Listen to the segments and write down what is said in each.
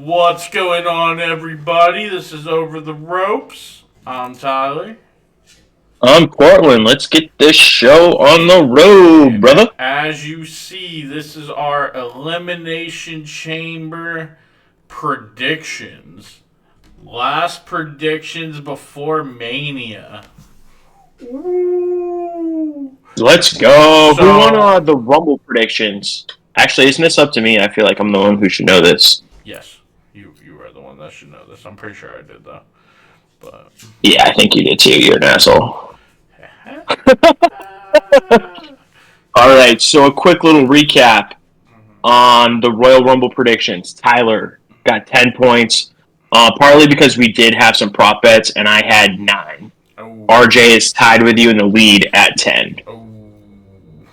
What's going on, everybody? This is Over the Ropes. I'm Tyler. I'm Portland. Let's get this show on the road, And brother. as you see, this is our Elimination Chamber predictions. Last predictions before Mania. Ooh. Let's go. Who won So, the Rumble predictions? Actually, isn't this up to me? I feel like I'm the one who should know this. yes, you are the one that should know this. I'm pretty sure I did, though. But. Yeah, I think you did too. You're an asshole. All right, so a quick little recap on the Royal Rumble predictions. Tyler got 10 points, partly because we did have some prop bets, and I had 9. Oh. RJ is tied with you in the lead at 10. Oh.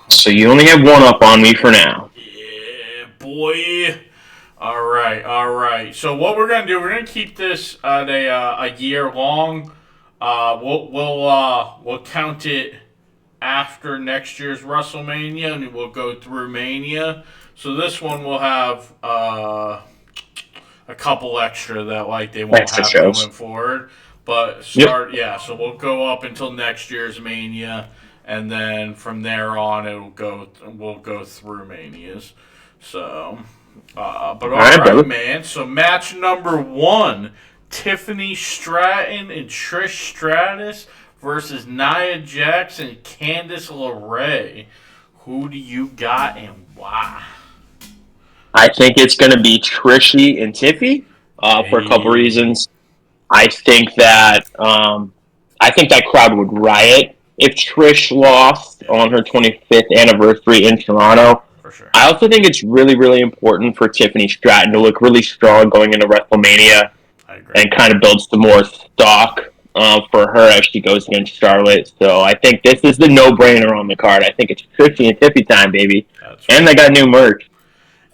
So you only have one up on me for now. Yeah, boy. All right. So what we're gonna do? We're gonna keep this at a year long. We'll count it after next year's WrestleMania, and we'll go through Mania. So this one will have a couple extra that they won't Extra have shows. going forward. But so we'll go up until next year's Mania, and then from there on we'll go through Manias. So, but all right, man. So match number 1: Tiffany Stratton and Trish Stratus versus Nia Jax and Candice LeRae. Who do you got and why? I think it's going to be Trishy and Tiffy for a couple reasons. I think that crowd would riot if Trish lost on her 25th anniversary in Toronto. For sure. I also think it's really, really important for Tiffany Stratton to look really strong going into WrestleMania and kind of build some more stock for her as she goes against Charlotte. So I think this is the no-brainer on the card. I think it's Trishy and Tiffy time, baby. And they got new merch.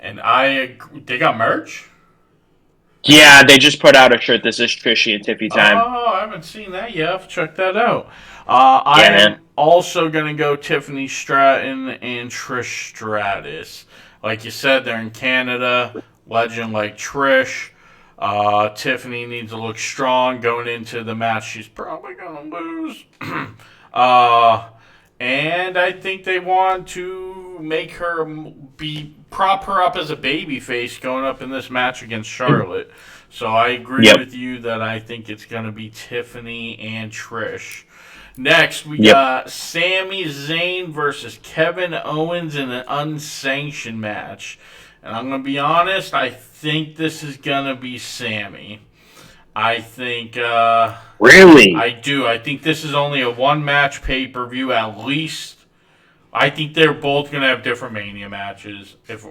And they got merch? Yeah, they just put out a shirt. This is Trishy and Tiffy time. Oh, I haven't seen that yet. I'll check that out. I am also going to go Tiffany Stratton and Trish Stratus. Like you said, they're in Canada. Legend like Trish. Tiffany needs to look strong going into the match. She's probably going to lose. And I think they want to make her prop her up as a baby face going up in this match against Charlotte. So I agree with you that I think it's going to be Tiffany and Trish. Next, we got Sami Zayn versus Kevin Owens in an unsanctioned match. And I'm going to be honest, I think this is going to be Sami. I think... really? I do. I think this is only a one-match pay-per-view at least. I think they're both going to have different Mania matches. If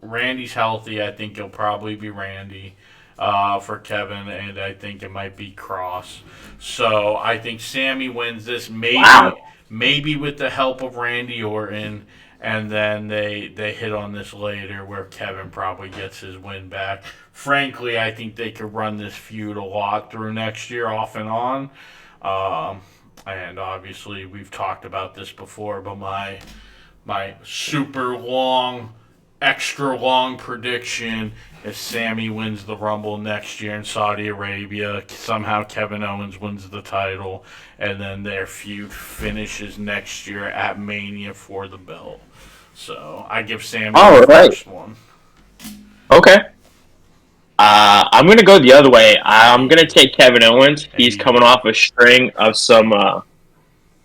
Randy's healthy, I think it'll probably be Randy for Kevin, and I think it might be Cross. So I think Sami wins this, maybe with the help of Randy Orton, and then they hit on this later where Kevin probably gets his win back. Frankly, I think they could run this feud a lot through next year, off and on. And obviously, we've talked about this before, but my super long, extra long prediction is Sami wins the Rumble next year in Saudi Arabia. Somehow Kevin Owens wins the title, and then their feud finishes next year at Mania for the belt. So I give Sami the first one. Okay. I'm going to go the other way. I'm going to take Kevin Owens. He's coming off a string of some...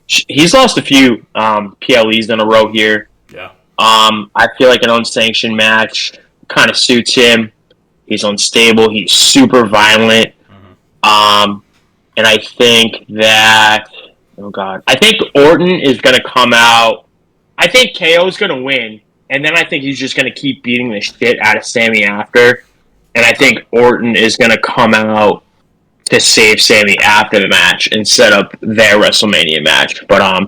he's lost a few PLEs in a row here. Yeah. I feel like an unsanctioned match kind of suits him. He's unstable. He's super violent. And I think that... Oh, God. I think Orton is going to come out... I think KO is going to win. And then I think he's just going to keep beating the shit out of Sami after. And I think Orton is going to come out to save Sami after the match and set up their WrestleMania match. But I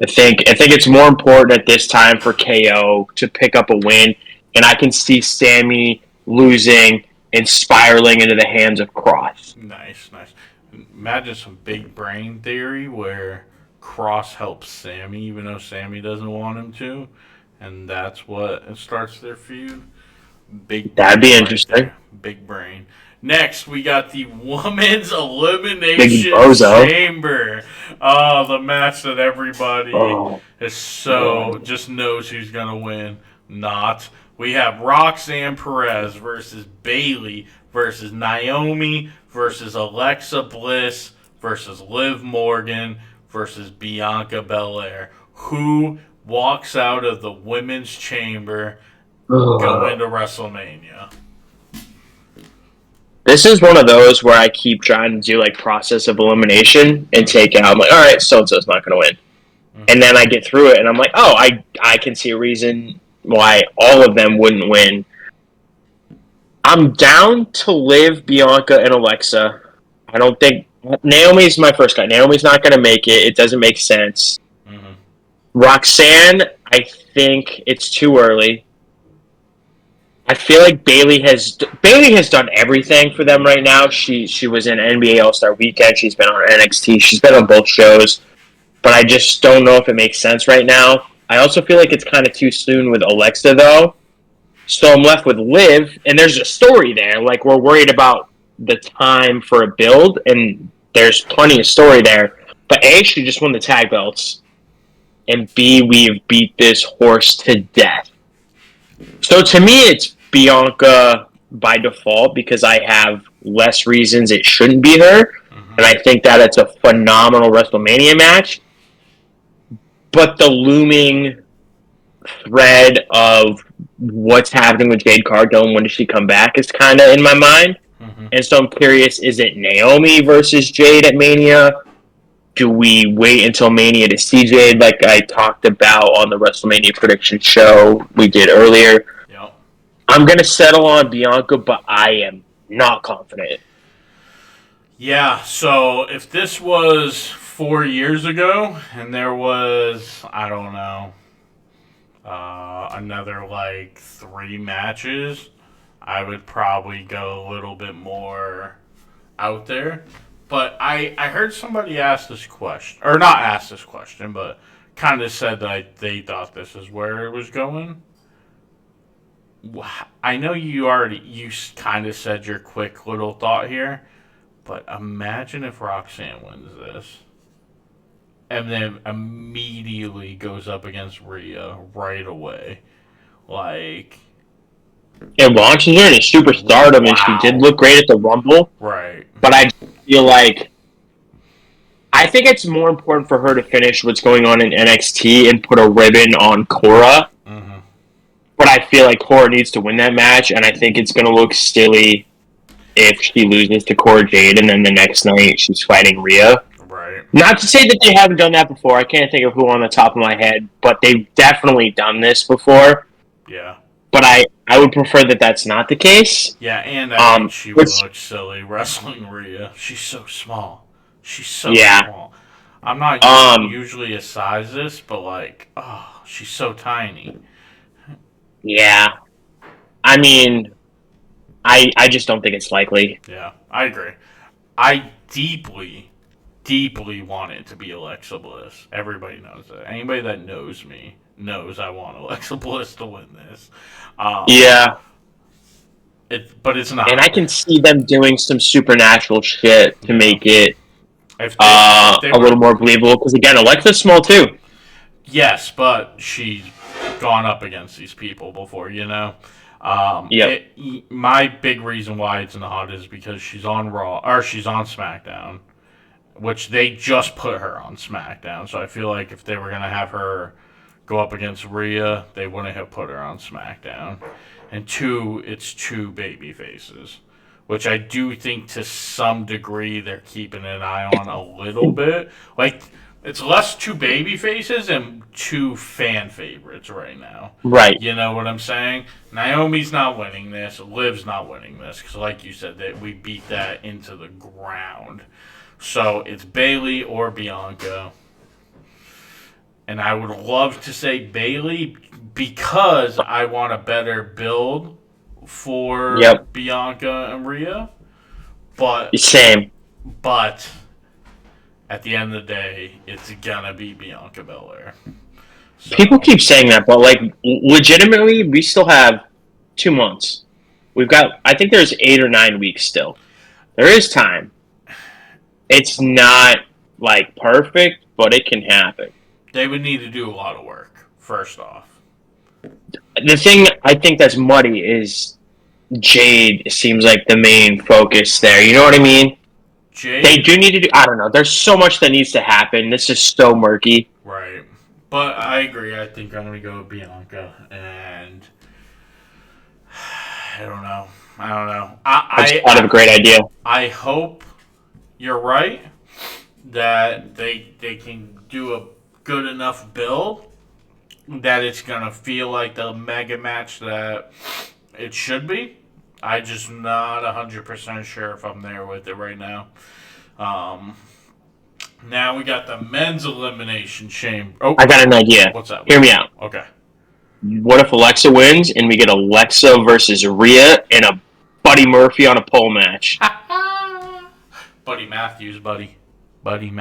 think it's more important at this time for KO to pick up a win. And I can see Sami losing and spiraling into the hands of Cross. Nice. Imagine some big brain theory where Cross helps Sami even though Sami doesn't want him to. And that's what starts their feud. That'd be interesting. big brain. Next, we got the Women's Big Elimination bozo. Chamber. Oh, the match that everybody Oh, is so just knows who's gonna win. Not. We have Roxanne Perez versus Bayley versus Naomi versus Alexa Bliss versus Liv Morgan versus Bianca Belair. Who walks out of the Women's Chamber going to WrestleMania? this is one of those where I keep trying to do like process of elimination and take out. I'm like, all right, so and so's not going to win, and then I get through it and I'm like, oh, I can see a reason why all of them wouldn't win. I'm down to Liv, Bianca, and Alexa. I don't think Naomi's my first guy. Naomi's not going to make it. It doesn't make sense. Mm-hmm. Roxanne, I think it's too early. I feel like Bayley has done everything for them right now. She was in NBA All-Star Weekend. She's been on NXT. She's been on both shows. But I just don't know if it makes sense right now. I also feel like it's kind of too soon with Alexa, though. So I'm left with Liv, and there's a story there. Like, we're worried about the time for a build, and there's plenty of story there. But A, she just won the tag belts. And B, we've beat this horse to death. So to me, it's Bianca by default because I have less reasons it shouldn't be her. Mm-hmm. And I think that it's a phenomenal WrestleMania match. But the looming thread of what's happening with Jade Cargill and when does she come back is kind of in my mind. Mm-hmm. And so I'm curious, is it Naomi versus Jade at Mania? Do we wait until Mania to see Jade like I talked about on the WrestleMania prediction show we did earlier? Yep. I'm going to settle on Bianca, but I am not confident. Yeah, so if this was 4 years ago and there was, I don't know, another like 3 matches, I would probably go a little bit more out there. But I heard somebody ask this question, or not ask this question, but kind of said that they thought this is where it was going. I know you kind of said your quick little thought here, but imagine if Roxanne wins this and then immediately goes up against Rhea right away. Like, It launches her into superstardom, and she did look great at the Rumble. right. But I feel like I think it's more important for her to finish what's going on in NXT and put a ribbon on Cora. Mm-hmm. But I feel like Cora needs to win that match, and I think it's going to look silly if she loses to Cora Jade and then the next night she's fighting Rhea. Right. Not to say that they haven't done that before. I can't think of who on the top of my head, but they've definitely done this before. Yeah. But I would prefer that that's not the case. Yeah, and I think she would look silly wrestling Rhea. She's so small. She's so small. I'm not usually a size this, but like, oh, she's so tiny. Yeah. I mean, I just don't think it's likely. Yeah, I agree. I deeply, deeply want it to be Alexa Bliss. Everybody knows that. Anybody that knows me knows I want Alexa Bliss to win this. Yeah. But it's not. And I can see them doing some supernatural shit to make it if they a little more believable. Because, again, Alexa's small, too. Yes, but she's gone up against these people before, you know? My big reason why it's not is because she's on Raw, or she's on SmackDown, which they just put her on SmackDown. So I feel like if they were going to have her go up against Rhea, they wouldn't have put her on SmackDown. And 2, it's 2 baby faces, which I do think to some degree they're keeping an eye on a little bit. Like, it's less 2 baby faces and 2 fan favorites right now. Right. You know what I'm saying? Naomi's not winning this. Liv's not winning this. Because like you said, that we beat that into the ground. So it's Bayley or Bianca. And I would love to say Bayley because I want a better build for Bianca and Rhea. Same. But at the end of the day, it's gonna be Bianca Belair. So. People keep saying that, but like legitimately, we still have 2 months. I think there's 8 or 9 weeks still. There is time. It's not, like, perfect, but it can happen. They would need to do a lot of work, first off. The thing I think that's muddy is Jade seems like the main focus there. You know what I mean? Jade? They do need to do... I don't know. There's so much that needs to happen. This is so murky. Right. But I agree. I think I'm going to go with Bianca. And... I don't know. I just thought of a great idea. I hope you're right that they can do a good enough build that it's going to feel like the mega match that it should be. I'm just not 100% sure if I'm there with it right now. Now we got the men's elimination chamber. Oh, I got an idea. What's that? Hear me out. Okay. What if Alexa wins and we get Alexa versus Rhea in a Buddy Murphy on a pole match? Buddy Matthews.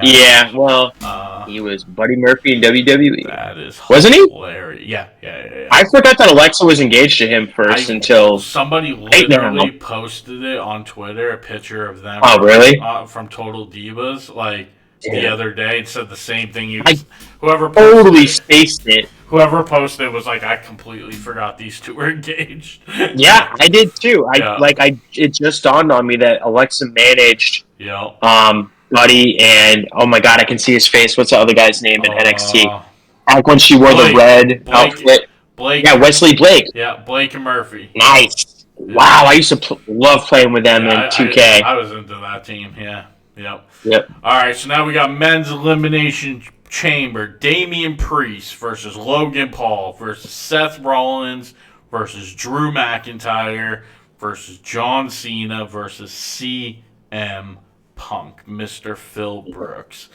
Yeah, well, he was Buddy Murphy in WWE. That is wasn't hilarious. He? Yeah. I forgot that Alexa was engaged to him first until somebody literally posted it on Twitter, a picture of them. Oh, really? From Total Divas, like Damn. The other day, and said the same thing. Whoever totally spaced it. Whoever posted was like, I completely forgot these two were engaged. Yeah, I did too. It just dawned on me that Alexa managed. Yeah. Buddy and oh my god, I can see his face. What's the other guy's name in NXT? Like when she wore the red outfit. Blake. Yeah, Wesley Blake. Yeah, Blake and Murphy. Nice. Yeah. Wow, I used to love playing with them in 2K. I was into that team. Yeah. Yep. All right, so now we got men's elimination chamber: Damian Priest versus Logan Paul versus Seth Rollins versus Drew McIntyre versus John Cena versus CM Punk, Mr. Phil Brooks.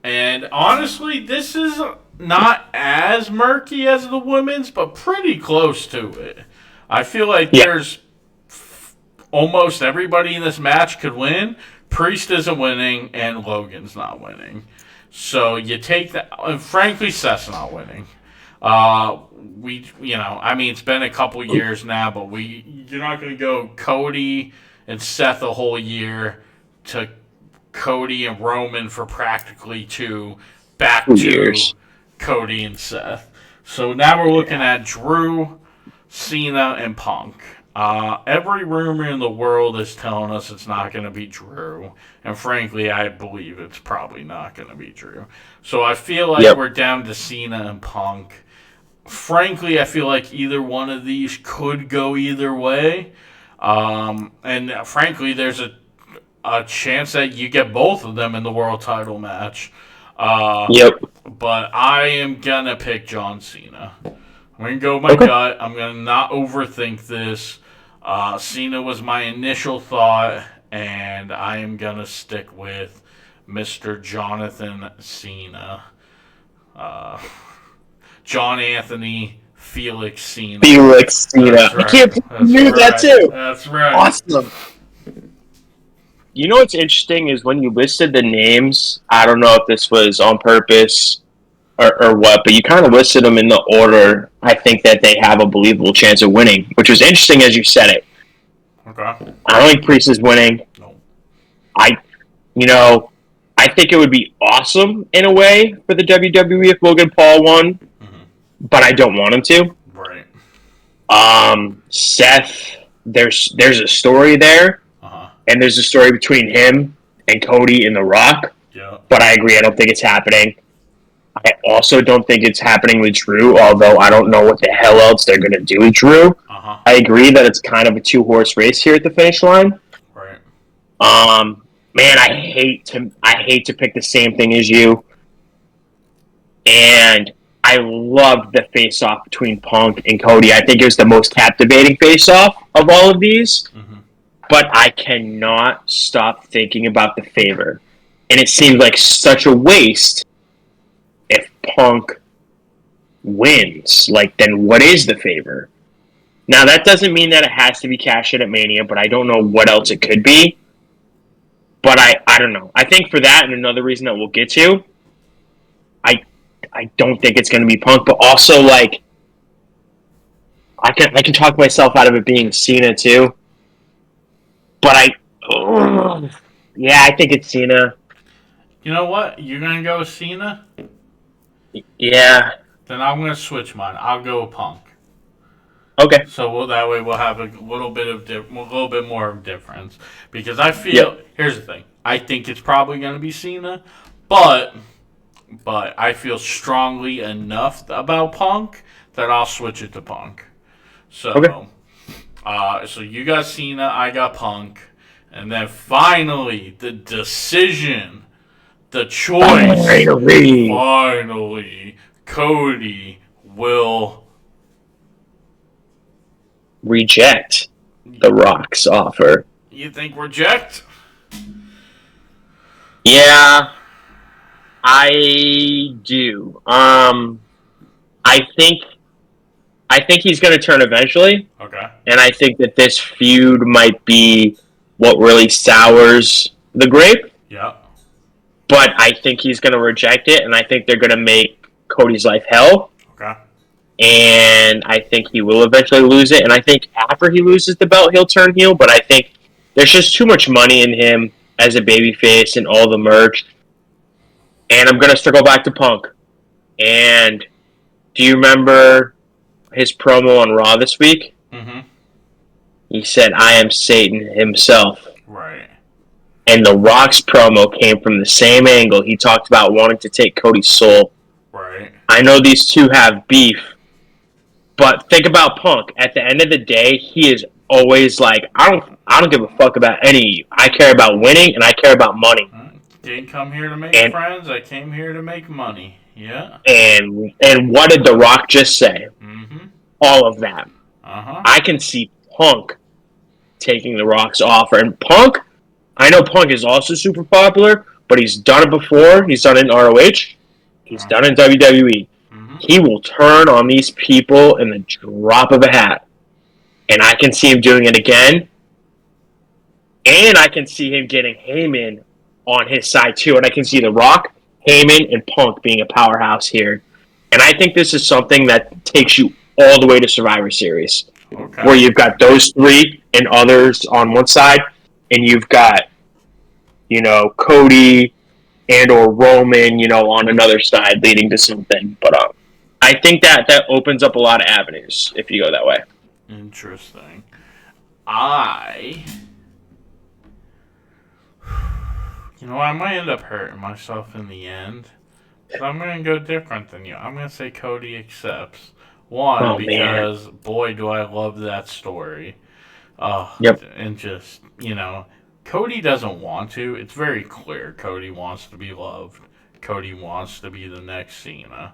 And honestly, this is not as murky as the women's, but pretty close to it. I feel like there's almost everybody in this match could win. Priest isn't winning, and Logan's not winning. So you take that. And frankly, Seth's not winning. It's been a couple years now, but you're not going to go Cody and Seth a whole year to Cody and Roman for practically 2, back to years. Cody and Seth. So now we're looking at Drew, Cena, and Punk. Every rumor in the world is telling us it's not going to be Drew. And frankly, I believe it's probably not going to be Drew. So I feel like we're down to Cena and Punk. Frankly, I feel like either one of these could go either way. And frankly, there's a chance that you get both of them in the world title match. But I am going to pick John Cena. I'm going to go with my gut. I'm going to not overthink this. Cena was my initial thought, and I am going to stick with Mr. Jonathan Cena. John Anthony Felix Cena. Felix Cena. Right. I can't believe that too. That's right. Awesome. You know what's interesting is when you listed the names, I don't know if this was on purpose or what, but you kind of listed them in the order I think that they have a believable chance of winning, which was interesting as you said it. Okay. I don't think Priest is winning. No. I think it would be awesome in a way for the WWE if Logan Paul won, but I don't want him to. Right. Seth, there's a story there, and there's a story between him and Cody and The Rock. Yeah. But I agree, I don't think it's happening. I also don't think it's happening with Drew, although I don't know what the hell else they're going to do with Drew. I agree that it's kind of a 2-horse race here at the finish line. Right. Man, I hate to pick the same thing as you. And I loved the face-off between Punk and Cody. I think it was the most captivating face-off of all of these. But I cannot stop thinking about the favor. And it seems like such a waste if Punk wins. Like, then what is the favor? Now, that doesn't mean that it has to be cash in at Mania, but I don't know what else it could be. But I don't know. I think for that, and another reason that we'll get to, I don't think it's going to be Punk, but also, like, I can talk myself out of it being Cena, too. But I think it's Cena. You know what? You're gonna go with Cena? Yeah. Then I'm gonna switch mine. I'll go with Punk. Okay. So that way we'll have a little bit more of difference because I feel here's the thing. I think it's probably going to be Cena, but I feel strongly enough about Punk that I'll switch it to Punk. So, so you got Cena, I got Punk, and then finally the decision, the choice. Finally, Cody will reject The Rock's offer. You think reject? Yeah, I do. I think he's going to turn eventually. Okay. And I think that this feud might be what really sours the grape. Yeah. But I think he's going to reject it, and I think they're going to make Cody's life hell. Okay. And I think he will eventually lose it. And I think after he loses the belt, he'll turn heel. But I think there's just too much money in him as a babyface and all the merch. And I'm going to circle back to Punk. And do you remember his promo on Raw this week? Mm-hmm. He said, "I am Satan himself." Right. And The Rock's promo came from the same angle. He talked about wanting to take Cody's soul. Right. I know these two have beef, but think about Punk. At the end of the day, he is always like, I don't give a fuck about any of you. I care about winning and I care about money. Didn't come here to make friends. I came here to make money. Yeah. And what did The Rock just say? Mm-hmm. All of that. Uh-huh. I can see Punk taking The Rock's offer. And Punk, I know Punk is also super popular, but he's done it before. He's done it in ROH. He's done it in WWE. Mm-hmm. He will turn on these people in the drop of a hat. And I can see him doing it again. And I can see him getting Heyman on his side too. And I can see The Rock, Heyman, and Punk being a powerhouse here. And I think this is something that takes you all the way to Survivor Series. Okay. Where you've got those three and others on one side, and you've got, Cody and or Roman, on another side leading to something. But I think that opens up a lot of avenues if you go that way. Interesting. I might end up hurting myself in the end. But I'm going to go different than you. I'm going to say Cody accepts. One, because, boy, do I love that story. Yep. And just, Cody doesn't want to. It's very clear Cody wants to be loved. Cody wants to be the next Cena.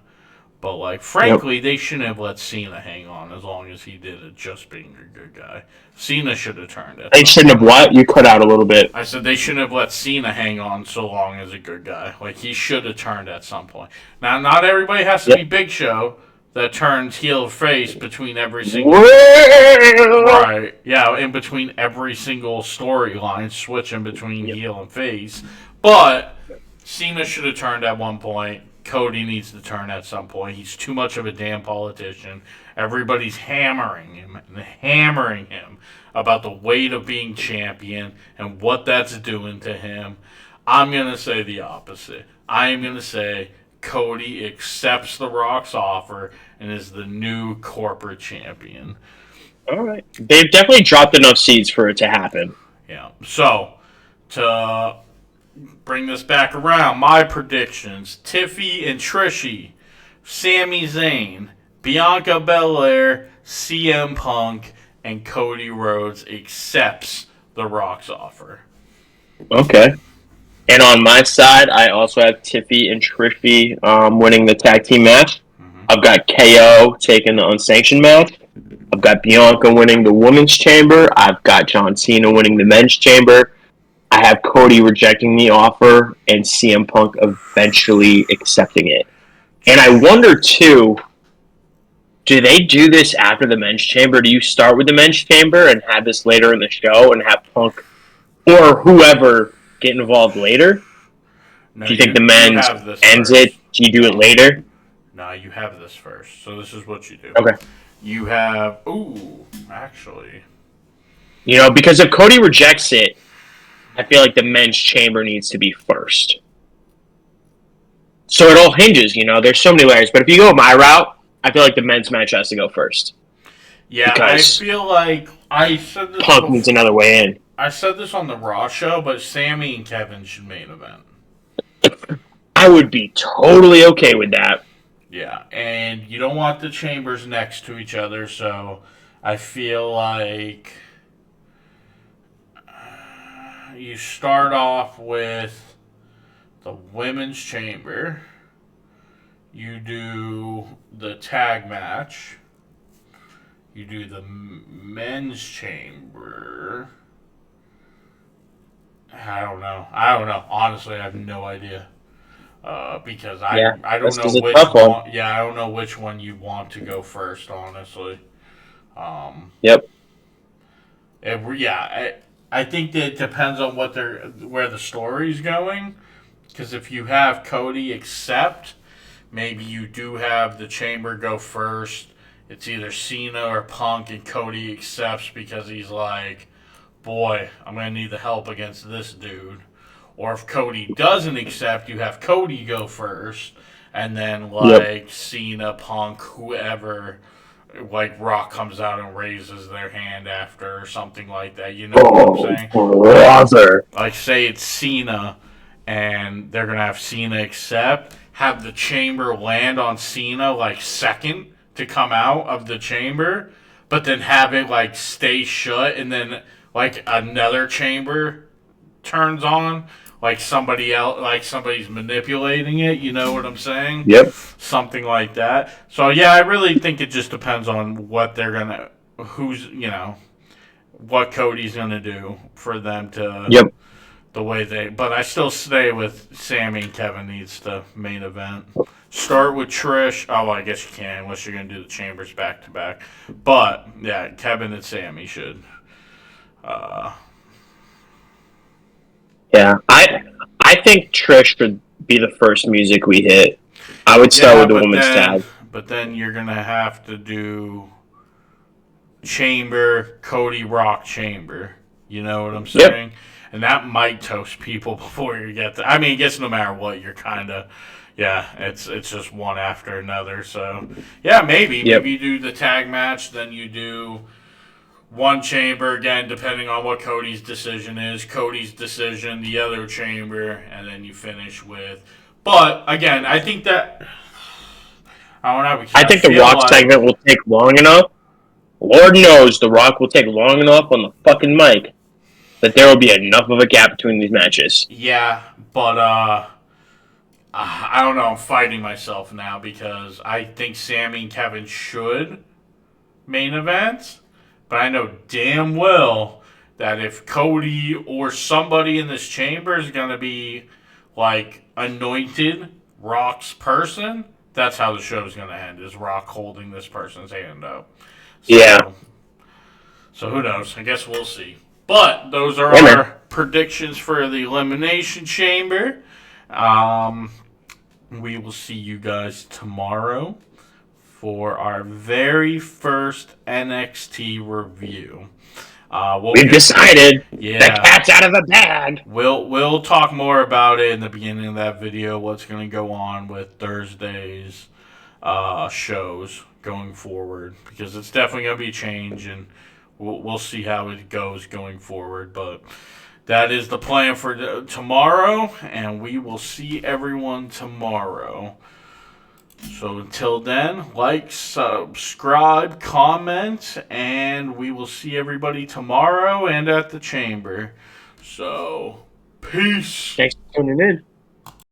But, frankly, they shouldn't have let Cena hang on as long as he did it just being a good guy. Cena should have turned it. They shouldn't have what? You cut out a little bit. I said they shouldn't have let Cena hang on so long as a good guy. He should have turned at some point. Now, not everybody has to be Big Show that turns heel or face between every single... Right. Yeah, in between every single storyline, switching between heel and face. But Cena should have turned at one point. Cody needs to turn at some point. He's too much of a damn politician. Everybody's hammering him about the weight of being champion and what that's doing to him. I'm going to say the opposite. I am going to say Cody accepts The Rock's offer and is the new corporate champion. All right. They've definitely dropped enough seeds for it to happen. Yeah. So, to bring this back around, my predictions: Tiffy and Trishy, Sami Zayn, Bianca Belair, CM Punk, and Cody Rhodes accepts The Rock's offer. Okay. And on my side, I also have Tiffy and Trishy winning the tag team match. Mm-hmm. I've got KO taking the unsanctioned match. I've got Bianca winning the women's chamber. I've got John Cena winning the men's chamber. I have Cody rejecting the offer and CM Punk eventually accepting it. And I wonder, too, do they do this after the men's chamber? Do you start with the men's chamber and have this later in the show and have Punk or whoever get involved later? No, do you think the men's ends it? Do you do it later? No, you have this first. So this is what you do. Okay. You have... Ooh, actually... Because if Cody rejects it, I feel like the men's chamber needs to be first. So it all hinges, There's so many layers. But if you go my route, I feel like the men's match has to go first. Yeah, I Because feel like I said this Punk needs another way in. I said this on the Raw show, but Sami and Kevin should main event. I would be totally okay with that. Yeah, and you don't want the chambers next to each other, so I feel like you start off with the women's chamber. You do the tag match. You do the men's chamber. I don't know. Honestly, I have no idea. Because I don't know which one. Yeah, I don't know which one you want to go first. Honestly. Yep. I think that it depends on where the story's going. Because if you have Cody accept, maybe you do have the chamber go first. It's either Cena or Punk, and Cody accepts because he's like, boy, I'm going to need the help against this dude. Or if Cody doesn't accept, you have Cody go first, and then Cena, Punk, whoever, like Rock comes out and raises their hand after or something like that. You know what I'm saying? Brother. Like say it's Cena, and they're gonna have Cena accept, have the chamber land on Cena like second to come out of the chamber, but then have it like stay shut, and then like another chamber turns on, like somebody else, like somebody's manipulating it. You know what I'm saying? Yep. Something like that. So yeah, I really think it just depends on what what Cody's gonna do for them to. Yep. The way but I still stay with Sami and Kevin needs the main event. Start with Trish. Oh, well, I guess you can unless you're gonna do the chambers back to back. But yeah, Kevin and Sami should. Yeah, I think Trish should be the first music we hit. I would start with the women's tag. But then you're gonna have to do chamber, Cody Rock chamber. You know what I'm saying? Yep. And that might toast people before you get to. I mean, I guess no matter what, you're kind of. Yeah, it's just one after another. So yeah, maybe you do the tag match, then you do one chamber again, depending on what Cody's decision is. Cody's decision, the other chamber, and then you finish with. But again, I think that I don't know. I think the Rock segment will take long enough. Lord knows the Rock will take long enough on the fucking mic that there will be enough of a gap between these matches. Yeah, but I don't know. I'm fighting myself now because I think Sami and Kevin should main event. But I know damn well that if Cody or somebody in this chamber is going to be, like, anointed Rock's person, that's how the show's going to end, is Rock holding this person's hand up. So who knows? I guess we'll see. But those are our predictions for the Elimination Chamber. We will see you guys tomorrow for our very first NXT review. We've decided the cat's out of the bag. We'll talk more about it in the beginning of that video. What's going to go on with Thursday's shows going forward, because it's definitely going to be a change, and we'll see how it goes going forward. But that is the plan for tomorrow, and we will see everyone tomorrow. So until then, like, subscribe, comment, and we will see everybody tomorrow and at the chamber. So, peace. Thanks for tuning in.